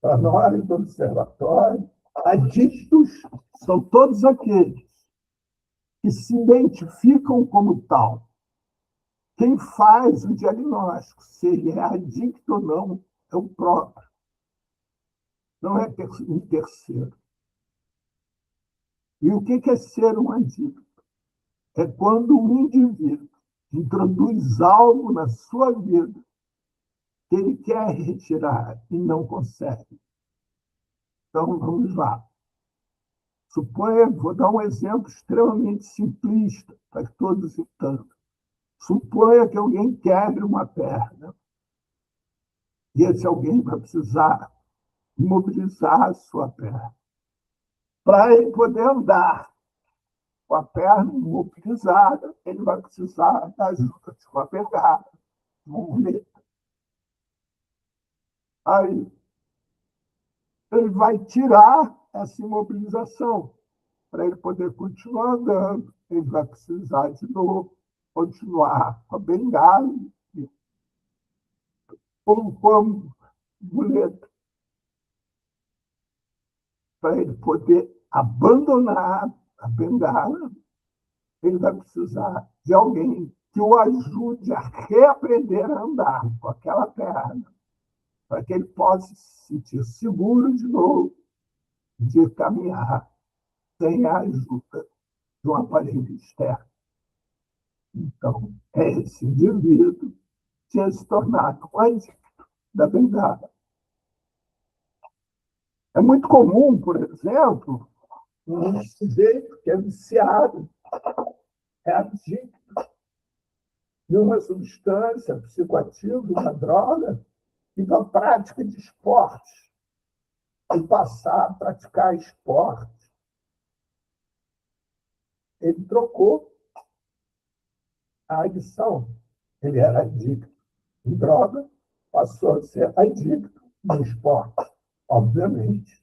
Para nós, do Observatório, adictos são todos aqueles que se identificam como tal. Quem faz o diagnóstico, se ele é adicto ou não, é o próprio, não é um terceiro. E o que é ser um adicto? É quando um indivíduo introduz algo na sua vida que ele quer retirar e não consegue. Então, vamos lá. Suponha, vou dar um exemplo extremamente simplista, para que todos entendam. Suponha que alguém quebre uma perna, e esse alguém vai precisar imobilizar a sua perna. Para ele poder andar com a perna imobilizada, ele vai precisar da ajuda de uma pegada, de uma muleta. Aí, ele vai tirar essa imobilização. Para ele poder continuar andando, ele vai precisar de novo continuar com a bengala com a muleta. Para ele poder abandonar a bengala, ele vai precisar de alguém que o ajude a reaprender a andar com aquela perna, para que ele possa se sentir seguro de novo de caminhar sem a ajuda de um aparelho externo. Então, esse indivíduo tinha se tornado um adicto da bengala. É muito comum, por exemplo, um sujeito que é viciado, é adicto de uma substância psicoativa, uma droga, e da prática de esporte, e passar a praticar esporte. Ele trocou a adição. Ele era adicto em droga, passou a ser adicto no esporte. Obviamente,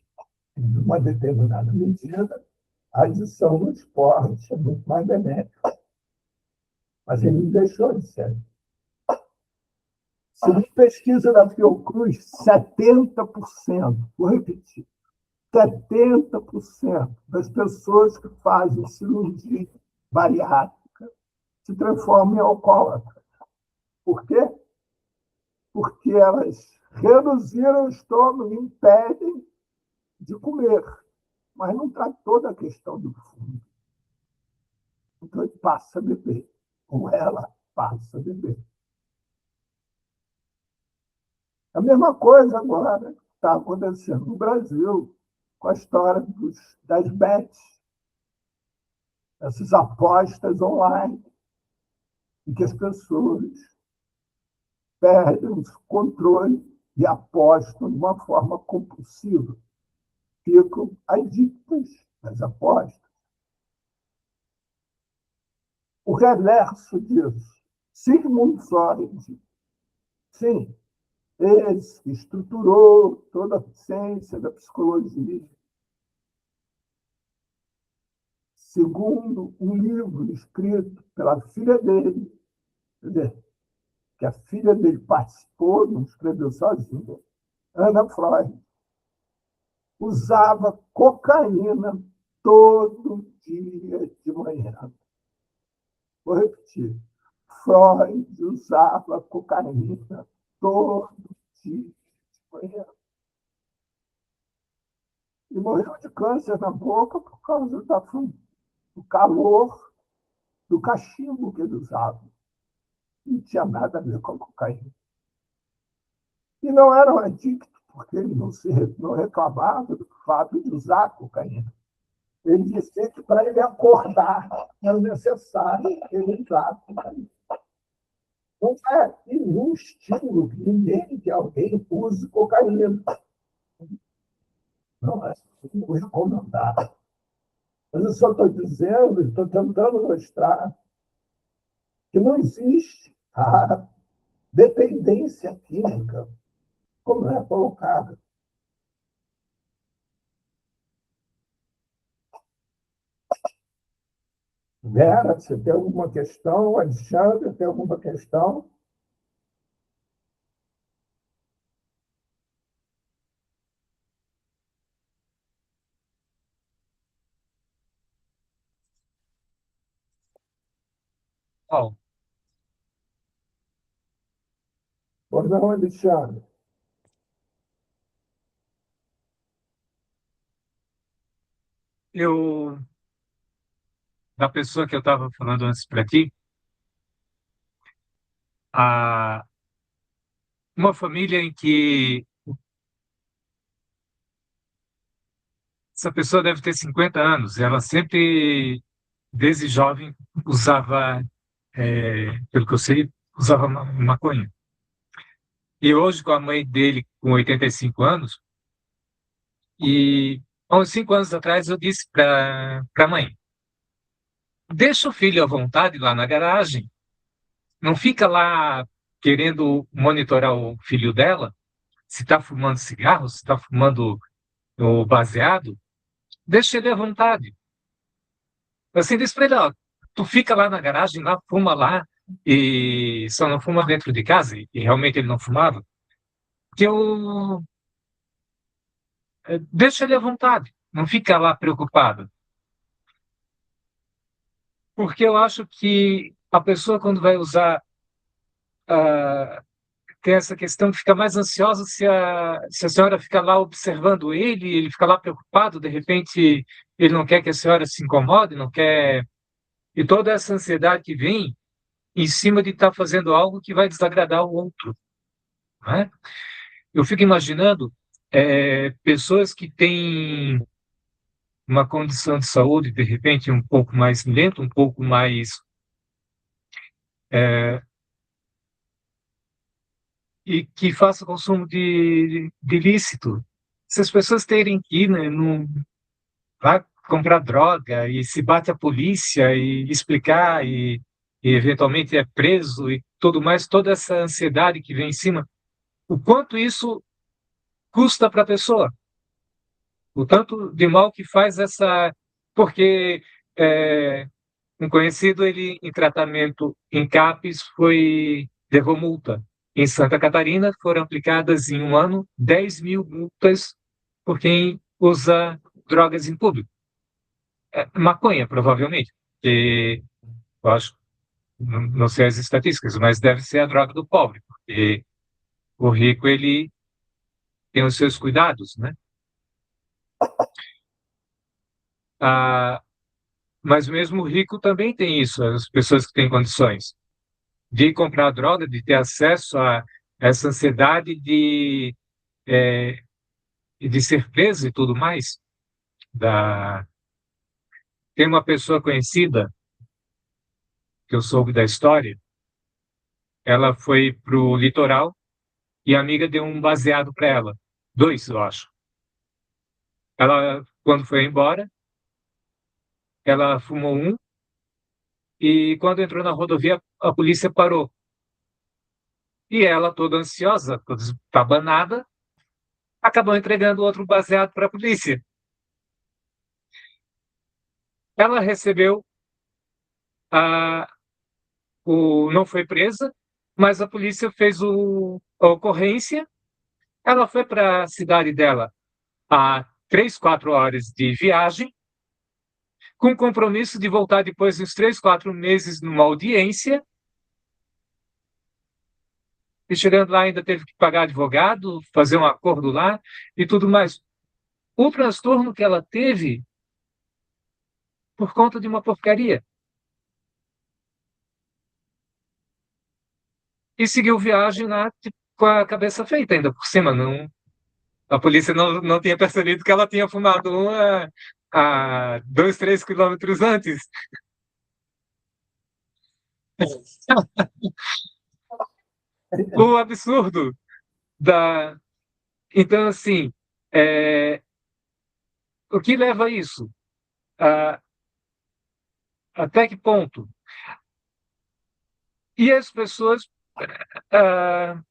em uma determinada medida, a adição no esporte é muito mais benéfica. Mas ele não deixou de ser. Segundo pesquisa da Fiocruz, 70%, vou repetir, 70% das pessoas que fazem cirurgia bariátrica se transformam em alcoólatras. Por quê? Porque elas reduziram o estômago e impedem de comer, mas não tratou da questão do fundo. Então, ele passa a beber, ou ela passa a beber. A mesma coisa agora está acontecendo no Brasil com a história das bets, essas apostas online, em que as pessoas perdem o controle e apostam de uma forma compulsiva. Ficam adictas às apostas. O reverso disso, Sigmund Freud, sim, esse que estruturou toda a ciência da psicologia, segundo um livro escrito pela filha dele, que a filha dele participou, não escreveu sozinha, Ana Freud, usava cocaína todo dia de manhã. Vou repetir. Freud usava cocaína todo dia morreu de câncer na boca por causa do calor do cachimbo que ele usava. Não tinha nada a ver com a cocaína. E não era um adicto, porque ele não reclamava do fato de usar cocaína. Ele dizia que para ele acordar era necessário ele usar cocaína. Não é nenhum estímulo que ninguém, que alguém use cocaína. Não é recomendado. Mas eu só estou dizendo, estou tentando mostrar que não existe a dependência química, como é colocada. Vera, você tem alguma questão? Alexandre, tem alguma questão? Bom, Ou não, Alexandre? eu, da pessoa que eu estava falando antes para ti, a, uma família em que essa pessoa deve ter 50 anos, ela sempre, desde jovem, usava, pelo que eu sei, usava maconha. E hoje, com a mãe dele, com 85 anos, e há uns 5 anos atrás eu disse para a mãe, deixa o filho à vontade lá na garagem, não fica lá querendo monitorar o filho dela, se está fumando cigarro, se está fumando o baseado, deixa ele à vontade. Assim, diz para ele, ó, tu fica lá na garagem, lá, fuma lá, e só não fuma dentro de casa, e realmente ele não fumava, que eu deixa ele à vontade, não fica lá preocupado. Porque eu acho que a pessoa, quando vai usar, ah, tem essa questão que fica mais ansiosa se a senhora fica lá observando ele, ele fica lá preocupado, de repente ele não quer que a senhora se incomode, não quer. E toda essa ansiedade que vem em cima de estar fazendo algo que vai desagradar o outro, né? Eu fico imaginando pessoas que têm uma condição de saúde, de repente, um pouco mais lenta, um pouco mais. é, e que façam consumo de ilícito. Se as pessoas terem que ir, né, lá comprar droga e se bate a polícia e explicar e eventualmente é preso e tudo mais, toda essa ansiedade que vem em cima, o quanto isso custa para a pessoa, o tanto de mal que faz essa. Porque é, um conhecido, ele em tratamento em CAPES, levou multa. Em Santa Catarina foram aplicadas em um ano 10 mil multas por quem usa drogas em público. Maconha, provavelmente, que eu acho, não sei as estatísticas, mas deve ser a droga do pobre, porque o rico, ele tem os seus cuidados, né? Ah, mas mesmo o rico também tem isso, as pessoas que têm condições de comprar droga, de ter acesso a essa ansiedade é, de ser preso e tudo mais. Tem uma pessoa conhecida, que eu soube da história, ela foi para o litoral e a amiga deu um baseado para ela. Dois, eu acho. Ela, quando foi embora, ela fumou um e quando entrou na rodovia, a polícia parou. E ela, toda ansiosa, toda estabanada, acabou entregando outro baseado para a polícia. Ela recebeu a, não foi presa, mas a polícia fez a ocorrência. Ela foi para a cidade dela a 3, 4 horas de viagem, com compromisso de voltar depois de uns 3, 4 meses numa audiência. E chegando lá, ainda teve que pagar advogado, fazer um acordo lá e tudo mais. o transtorno que ela teve por conta de uma porcaria. E seguiu viagem lá tipo, com a cabeça feita, ainda por cima. Não, a polícia não tinha percebido que ela tinha fumado uma a 2, 3 quilômetros antes. O absurdo da. Então, assim, é, o que leva a isso? A, até que ponto? E as pessoas, ah,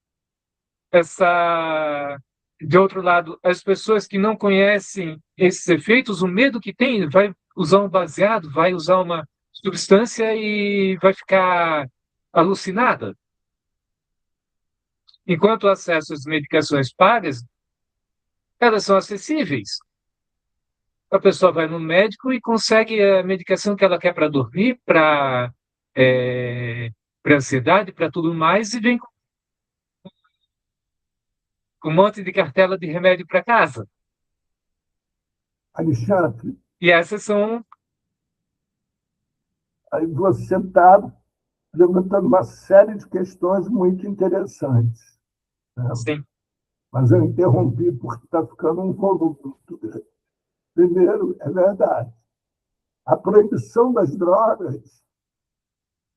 de outro lado, as pessoas que não conhecem esses efeitos, o medo que tem, vai usar um baseado, vai usar uma substância e vai ficar alucinada. Enquanto o acesso às medicações pagas, elas são acessíveis. A pessoa vai no médico e consegue a medicação que ela quer para dormir, é, para ansiedade, para tudo mais, e vem com um monte de cartela de remédio para casa. Alexandre, E essas são, aí você está levantando uma série de questões muito interessantes, né? sim, Mas eu interrompi porque está ficando um volume muito grande. Primeiro, é verdade, a proibição das drogas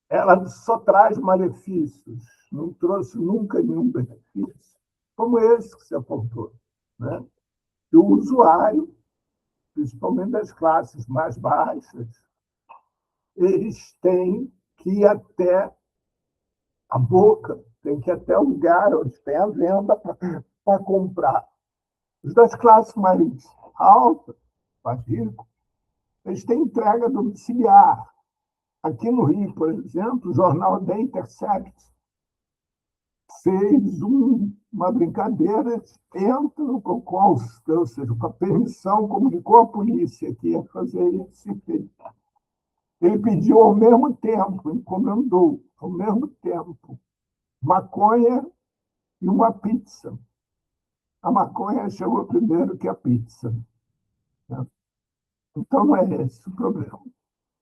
ela só traz malefícios, não trouxe nunca nenhum benefício, como esse que você apontou, né? E o usuário, principalmente das classes mais baixas, eles têm que ir até a boca, têm que ir até o lugar onde tem a venda para comprar. Os das classes mais altas, mais ricos, eles têm entrega domiciliar. Aqui no Rio, por exemplo, o jornal The Intercept fez uma brincadeira, entram ou seja, com a permissão, comunicou à polícia que ia fazer esse feito. Ele pediu ao mesmo tempo, encomendou ao mesmo tempo, maconha e uma pizza. A maconha chegou primeiro que a pizza, né? Então não é esse o problema.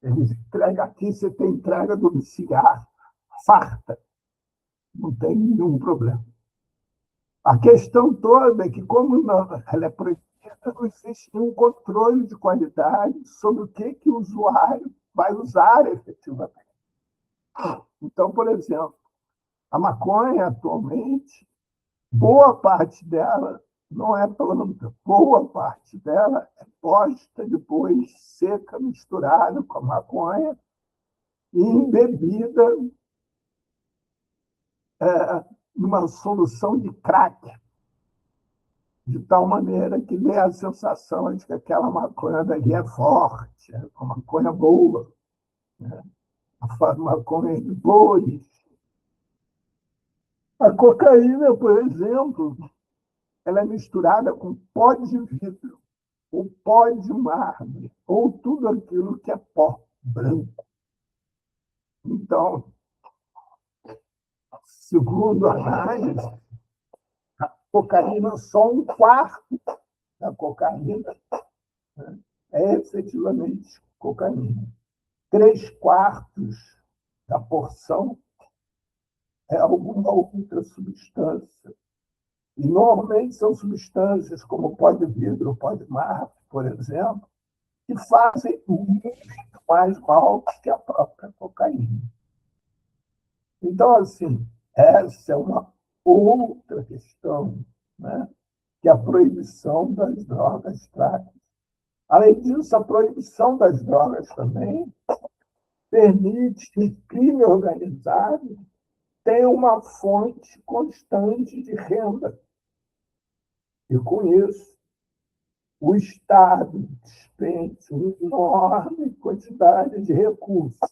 Eles entregam aqui, você tem entrega domiciliar, farta, não tem nenhum problema. A questão toda é que, como ela é proibida, não existe nenhum controle de qualidade sobre o que o usuário vai usar efetivamente. Então, por exemplo, a maconha atualmente, boa parte dela não é planta, boa parte dela é posta depois seca, misturada com a maconha e embebida numa solução de crack, de tal maneira que dê a sensação de que aquela maconha dali é forte, é uma maconha boa, né? A maconha de bois. A cocaína, por exemplo, ela é misturada com pó de vidro, ou pó de mármore, ou tudo aquilo que é pó branco. Então, segundo a análise, a cocaína, só um quarto da cocaína, né, é efetivamente cocaína. 3/4 da porção é alguma outra substância. E normalmente são substâncias como pó de vidro, pó de mármore, por exemplo, que fazem muito mais mal que a própria cocaína. Então, assim, essa é uma outra questão, né, que é a proibição das drogas traz. Além disso, a proibição das drogas também permite que o crime organizado tenha uma fonte constante de renda. E, com isso, o Estado despende uma enorme quantidade de recursos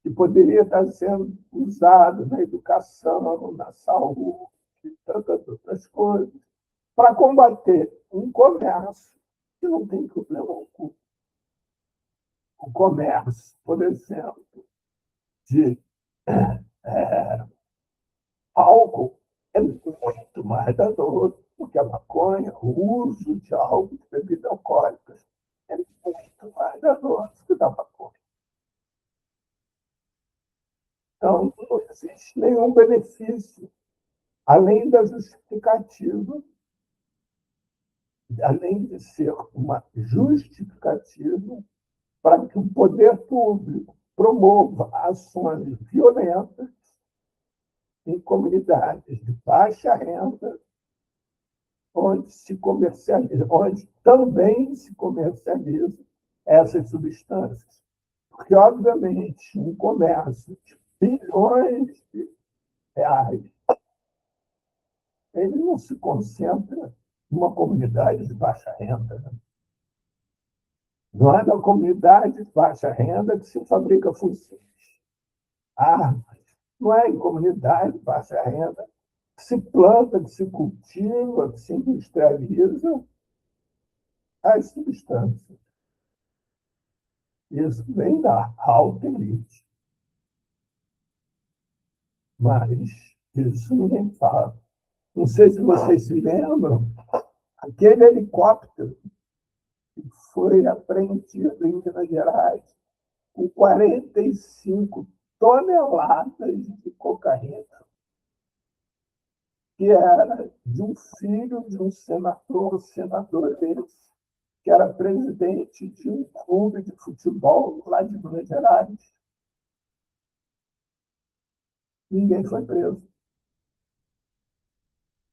que poderia estar sendo usado na educação, na saúde e tantas outras coisas, para combater um comércio que não tem problema algum. O comércio, por exemplo, de álcool é muito mais danoso que a maconha, o uso de álcool, de bebidas alcoólicas, é muito mais danoso que da maconha. Então, não existe nenhum benefício, além da justificativa, além de ser uma justificativa para que o poder público promova ações violentas em comunidades de baixa renda, onde também se comercializa essas substâncias. Porque, obviamente, um comércio de bilhões de reais, ele não se concentra numa comunidade de baixa renda. Né? Não é na comunidade de baixa renda que se fabrica fuzis, armas. Não é em comunidade de baixa renda que se planta, que se cultiva, que se industrializa as substâncias. Isso vem da alta elite. Mas isso ninguém fala. Não sei se vocês se lembram, aquele helicóptero que foi apreendido em Minas Gerais com 45 toneladas de cocaína, que era de um filho de um senador, o senador desse, que era presidente de um clube de futebol lá de Minas Gerais. Ninguém foi preso.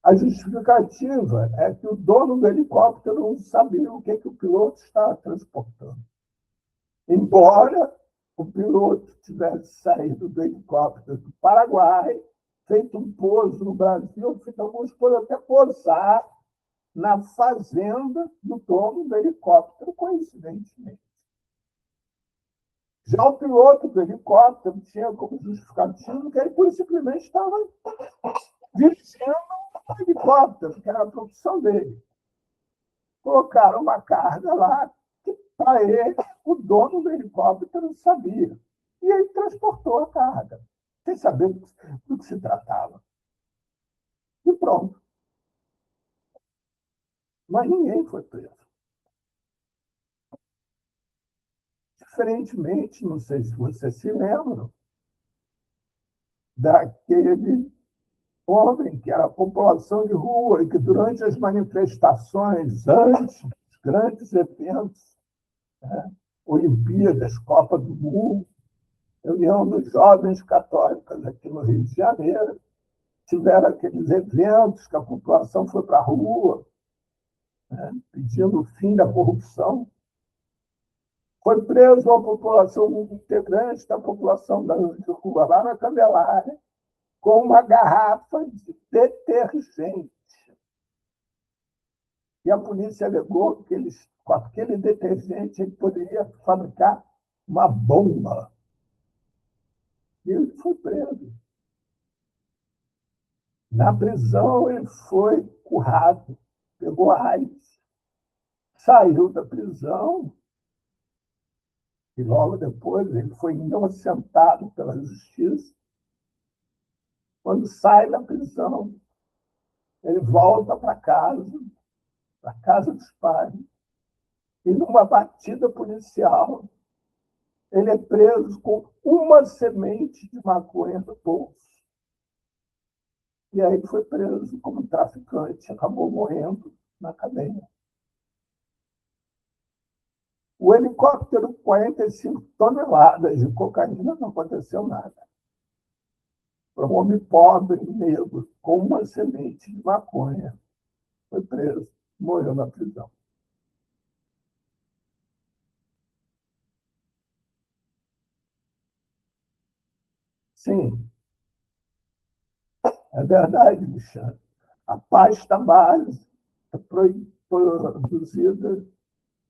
A justificativa é que o dono do helicóptero não sabia o que o piloto estava transportando. Embora o piloto tivesse saído do helicóptero do Paraguai, feito um pouso no Brasil, feito alguns pousos até pousar na fazenda do dono do helicóptero, coincidentemente. Já o piloto do helicóptero tinha como justificativo que ele simplesmente estava dirigindo um helicóptero, que era a profissão dele. Colocaram uma carga lá que, para ele, o dono do helicóptero não sabia. E ele transportou a carga, sem saber do que se tratava. E pronto. Mas ninguém foi preso. Diferentemente, não sei se vocês se lembram, daquele homem que era a população de rua e que, durante as manifestações, antes dos grandes eventos, né, Olimpíadas, Copa do Mundo, União dos Jovens Católicos aqui no Rio de Janeiro, tiveram aqueles eventos que a população foi para a rua, né, pedindo o fim da corrupção. Foi preso uma população integrante da população de rua, lá na Candelária, com uma garrafa de detergente. E a polícia alegou que com aquele detergente ele poderia fabricar uma bomba. E ele foi preso. Na prisão, ele foi currado, pegou AIDS, saiu da prisão e, logo depois, ele foi inocentado pela justiça. Quando sai da prisão, ele volta para casa dos pais, e, numa batida policial, ele é preso com uma semente de maconha no bolso. E aí foi preso como traficante, acabou morrendo na cadeia. O helicóptero, 45 toneladas de cocaína, não aconteceu nada. Foi um homem pobre, negro, com uma semente de maconha. Foi preso, morreu na prisão. Sim, é verdade, Alexandre. A pasta base é produzida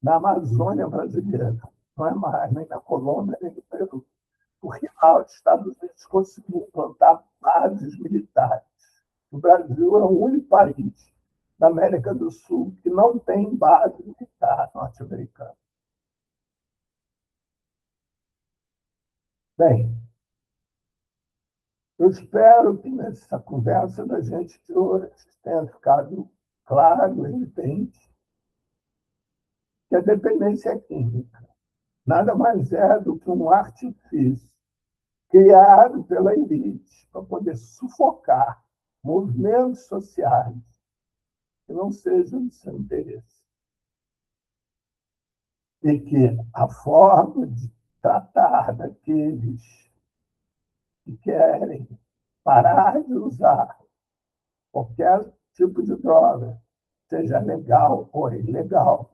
na Amazônia brasileira. Não é mais nem na Colômbia, nem no Peru. Porque lá os Estados Unidos conseguiram implantar bases militares. O Brasil é o único país da América do Sul que não tem base militar norte-americana. Bem, eu espero que nessa conversa da gente de hoje tenha ficado claro, evidente, que a dependência química nada mais é do que um artifício criado pela elite para poder sufocar movimentos sociais que não sejam de seu interesse. E que a forma de tratar daqueles que querem parar de usar qualquer tipo de droga, seja legal ou ilegal,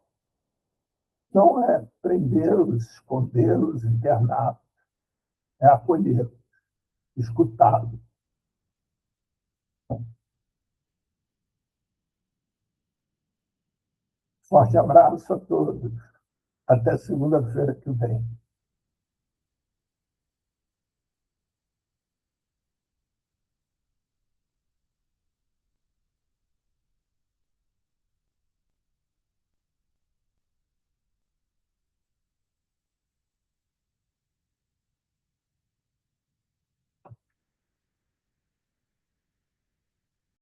não é prendê-los, escondê-los, interná-los, é acolhê-los, escutá-los. Forte abraço a todos. Até segunda-feira que vem.